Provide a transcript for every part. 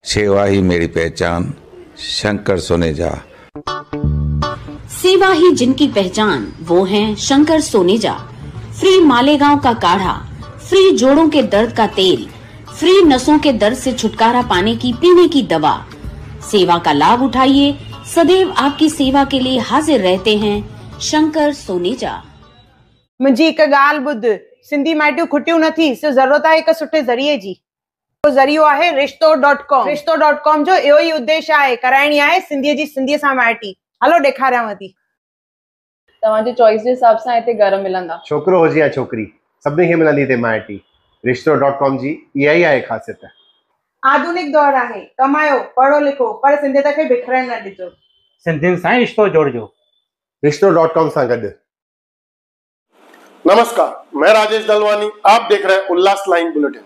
सेवा ही मेरी पहचान, शंकर सोनेजा। सेवा ही जिनकी पहचान, वो हैं शंकर सोनेजा। फ्री मालेगांव का काढ़ा, फ्री जोड़ों के दर्द का तेल, फ्री नसों के दर्द से छुटकारा पाने की पीने की दवा। सेवा का लाभ उठाइए, सदैव आपकी सेवा के लिए हाजिर रहते हैं शंकर सोनेजा। मुंहिंजी हिकु ॻाल्हि ॿुध, सिंधी माइटियूं खुटियूं नथी, सिर्फ़ ज़रूरत आहे हिकु सुठे ज़रिए जी। वो ज़रियो आहे रिश्तो.com। रिश्तो.com जो इहो ई उद्देश्य आहे, कराइणी आहे सिंधीअ जी सिंधीअ सां माइटी। हलो ॾेखारियांव थी। तव्हांजी चॉइस जे हिसाब सां हिते घर मिलंदा, छोकिरो हुजे या छोकिरी, सभिनी खे मिलंदी हिते माइटी। रिश्तो.com जी इहा ई आहे ख़ासियत। आधुनिक दौर आहे, कमायो पढ़ो लिखो पर सिंधियत खे बिखरण न ॾिजो। सिंधियुनि सां रिश्तो जोड़जो रिश्तो.com सां गॾु। नमस्कार, मैं राजेश दलवानी, आप देख रहे हैं उल्लास लाइन बुलेटिन।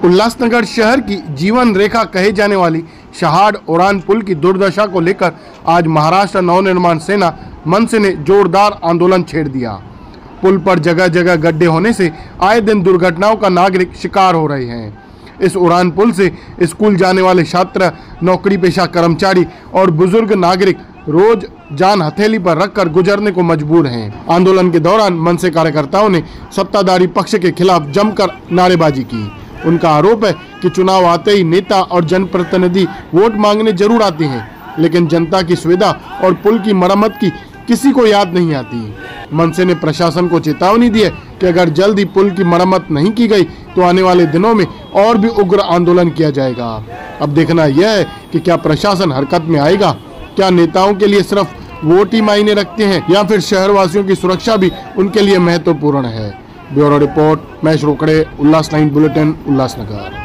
उल्लासनगर शहर की जीवन रेखा कहे जाने वाली शहाड उड़ान पुल की दुर्दशा को लेकर आज महाराष्ट्र नवनिर्माण सेना मनसे ने जोरदार आंदोलन छेड़ दिया। पुल पर जगह जगह गड्ढे होने से आए दिन दुर्घटनाओं का नागरिक शिकार हो रहे हैं। इस उड़ान पुल से स्कूल जाने वाले छात्र, नौकरी पेशा कर्मचारी और बुजुर्ग नागरिक रोज जान हथेली पर रखकर गुजरने को मजबूर हैं। आंदोलन के दौरान मनसे कार्यकर्ताओं ने सत्ताधारी पक्ष के खिलाफ जमकर नारेबाजी की। उनका आरोप है कि चुनाव आते ही नेता और जनप्रतिनिधि वोट मांगने जरूर आते हैं, लेकिन जनता की सुविधा और पुल की मरम्मत की किसी को याद नहीं आती। मनसे ने प्रशासन को चेतावनी दी है कि अगर जल्द ही पुल की मरम्मत नहीं की गई तो आने वाले दिनों में और भी उग्र आंदोलन किया जाएगा। अब देखना यह है कि क्या प्रशासन हरकत में आएगा, क्या नेताओं के लिए सिर्फ वोट ही मायने रखते हैं या फिर शहरवासियों की सुरक्षा भी उनके लिए महत्वपूर्ण है। ब्यूरो रिपोर्ट, महेश रोकड़े, उल्लास लाइन बुलेटिन, उल्लासनगर।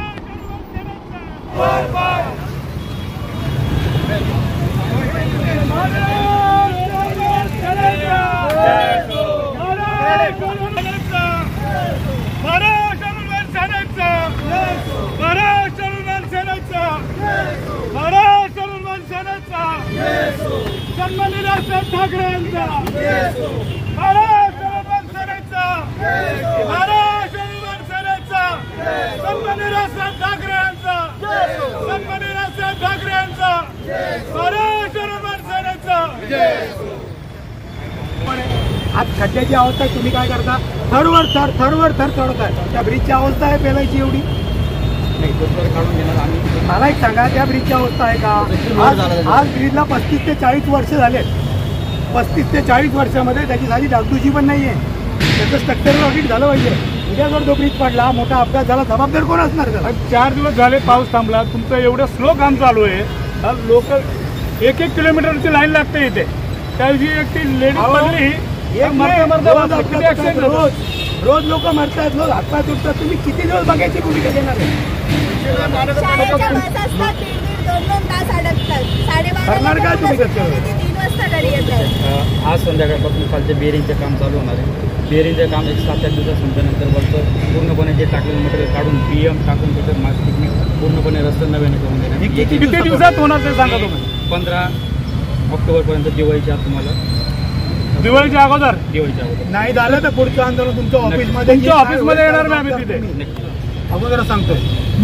आज सध्याची अवस्था तुम्ही काय करता, थरवर थर चढताय। त्या ब्रिजची अवस्था आहे पेलायची एवढी नाही, काढून घेणार आम्ही। मला एक सांगा, त्या ब्रिजची अवस्था आहे का? आज ब्रिजला 35 ते 40 वर्ष झाले। 35 ते 40 वर्षामध्ये त्याची साधी डागडुजी पण नाहीये। त्याचं स्ट्रक्चरल ऑडिट झालं पाहिजे। उद्या जर तो ब्रिज पडला, मोठा अपघात झाला, जबाबदार कोण असणार त्याला? 4 दिवस झाले पाऊस थांबला, तुमचं एवढं स्लो काम चालू आहे। लोक 1-1 किलोमीटरची लाईन लागते इथे। त्या दिवशी एक ती लेडीज पडली, रोज लोक मरतात, लोक हातपाय तुटतात। तुम्ही किती दिवस बघायची भूमिका घेणार आहे? करणार काय तुम्ही? आज संध्याकाळपासून खालच्या बेरिंगचं काम चालू होणार आहे। बेरिंगचं काम 7-8 दिवसात संपल्यानंतर वरचं पूर्णपणे जे टाकलेलं मटेरियल काढून PM टाकून त्याचं मास्टिकने पूर्णपणे रस्ते नव्याने करून देणार। किती दिवसात होणार ते सांगा तुम्ही? 15 ऑक्टोबरपर्यंत दिवाळीच्या आत तुम्हाला, दिवाळीच्या अगोदर नाही झालं तर पुढचं आंदोलन तुमच्या ऑफिसमध्ये येणार नाही। आम्ही तिथे अगोदर सांगतोय,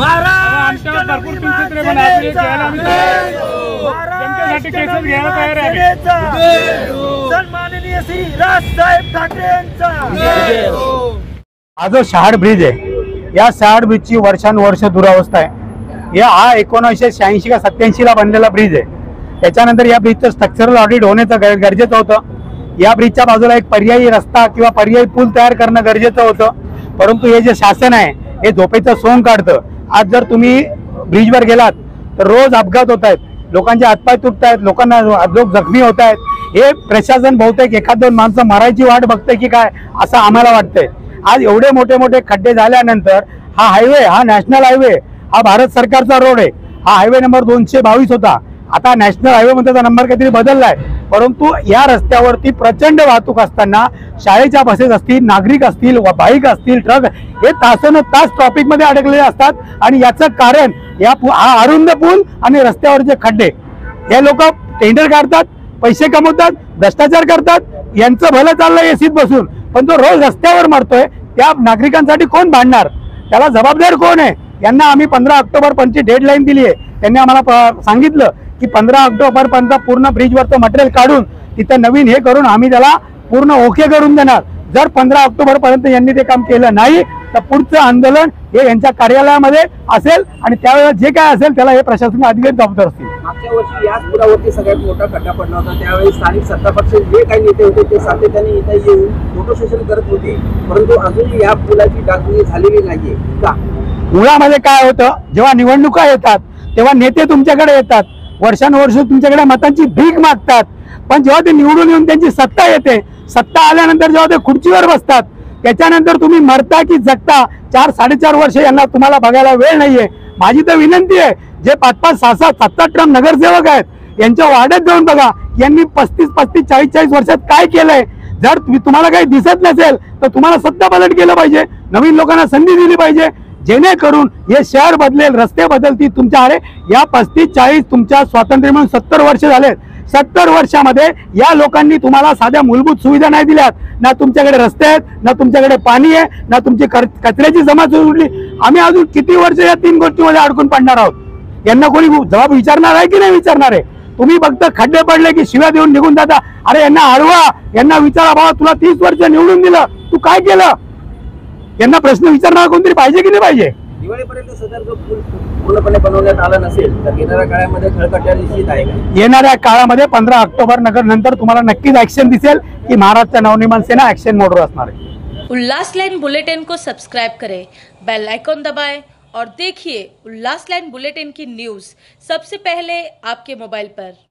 आमच्यावर भरपूर पिंचित्रे पण जनतेसाठी केसेस घ्यायला तयार आहे। सन्माननीय श्री राजसाहेब ठाकरे यांचा हा जो शहाड ब्रिज आहे, या शहाड ब्रिजची वर्षानुवर्ष दुरावस्था आहे। हा 1986 का 87 ला बनलेला ब्रिज आहे। त्याच्यानंतर या ब्रिजचं स्ट्रक्चरल ऑडिट होण्याचं गरजेचं होतं। या ब्रिजच्या बाजूला एक पर्यायी रस्ता किंवा पर्यायी पूल तयार करणं गरजेचं होतं, परंतु हे जे शासन आहे हे झोपेचं सोंग काढतं। आज जर तुम्ही ब्रिजवर गेलात तर रोज अपघात होत आहेत, लोकांचे हातपाय तुटत आहेत, लोक जखमी होत आहेत। हे प्रशासन बहुतेक एखाद दोन माणसं मारायची वाट बघतंय की काय असं आम्हाला वाटतंय। आज एवढे मोठे मोठे खड्डे झाल्यानंतर हा हायवे, हा नॅशनल हायवे, हा भारत सरकारचा रोड आहे। हा हायवे नंबर 222 होता, आता नॅशनल हायवे मध्ये त्याचा नंबर काहीतरी बदललाय, परंतु या रस्त्यावरती प्रचंड वाहतूक असताना शाळेच्या बसेस असतील, नागरिक असतील, बाईक असतील, ट्रक हे तासोनतास ट्रॉफिक मध्ये अडकलेले असतात। आणि याचं कारण हा अरुंद पूल आणि रस्त्यावरचे खड्डे। हे लोक टेंडर काढतात, पैसे कमवतात, भ्रष्टाचार करतात, यांचं भलं चाललंय एसीत बसून, पण जो रोज रस्त्यावर मरतोय त्या नागरिकांसाठी कोण भांडणार? त्याला जबाबदार कोण आहे? यांना आम्ही 15 ऑक्टोबर पर्यंतची डेडलाईन दिली आहे। त्यांनी आम्हाला सांगितलं की 15 ऑक्टोबर पर्यंत पूर्ण ब्रिजवरचं मटेरियल काढून तिथं नवीन हे करून आम्ही त्याला पूर्ण ओके करून देणार। जर 15 ऑक्टोबर पर्यंत यांनी ते काम केलं नाही तर पुढचं आंदोलन हे यांच्या कार्यालयामध्ये असेल आणि त्यावेळेला जे काय असेल त्याला हे प्रशासकीय अधिकारी जबाबदार असतील। मागच्या वर्षी याच पुलावरती सगळ्यात मोठा खड्डा पडला होता, त्यावेळी स्थानिक सत्ता पक्ष जे काही नेते होते ते सातत्याने इथे येऊन फोटो सेशन करत होते, परंतु अजूनही या पुलाची डागडुजी झालेली नाहीये का? मुळामध्ये काय होतं, जेव्हा निवडणुका येतात तेव्हा नेते तुमच्याकडे येतात, वर्षानुवर्ष तुमच्याकडे मतांची भीक मागतात, पण जेव्हा ते निवडून येऊन त्यांची सत्ता येते, सत्ता आल्यानंतर जेव्हा ते खुर्चीवर बसतात त्याच्यानंतर तुम्ही मरता की जगता 4-4.5 वर्ष यांना तुम्हाला बघायला वेळ नाहीये। माझी तर विनंती आहे, जे 5-5, 6-6, 7-7 टर्म नगरसेवक आहेत यांच्या वाड्यात जाऊन बघा, यांनी 35-35, 40-40 वर्षात काय केलंय। जर तुम्हाला काही दिसत नसेल तर तुम्हाला सत्ता पालट केलं पाहिजे, नवीन लोकांना संधी दिली पाहिजे, जेणेकरून हे शहर बदलेल, रस्ते बदलतील तुमच्या। अरे या 35-40 तुमच्या स्वातंत्र्य मिळून 70 वर्ष झालेत, 70 वर्षामध्ये या लोकांनी तुम्हाला साध्या मूलभूत सुविधा नाही दिल्यात, ना तुमच्याकडे रस्ते आहेत, ना तुमच्याकडे पाणी आहे, ना तुमची कचऱ्याची जमा सुटली। आम्ही अजून किती वर्ष या 3 गोष्टीमध्ये अडकून पडणार आहोत? यांना कोणी जबाब विचारणार आहे की नाही विचारणार आहे? तुम्ही फक्त खड्डे पडले की शिव्या देऊन निघून जाता। अरे यांना अडवा, यांना विचारा, बाबा तुला 30 वर्ष निवडून दिलं, तू काय केलं? यांना प्रश्न विचारणार कोणतरी पाहिजे की नाही पाहिजे? दिवाळीपर्यंत सदर जो पूल पूर्णपणे बनवण्यात आला नसेल तर येणाऱ्या काळामध्ये खळखट्या निश्चित आहे का? येणाऱ्या काळामध्ये 15 ऑक्टोबर नंतर तुम्हाला नक्कीच ऍक्शन दिसेल की महाराष्ट्र नवनिर्माण सेना ऍक्शन मोडवर असणार आहे। उल्लास लाइन बुलेटिन को सब्सक्राइब करें, बेल आइकॉन दबाएं और देखिए उल्लास लाइन बुलेटिन की न्यूज़ सबसे पहले आपके मोबाइल पर।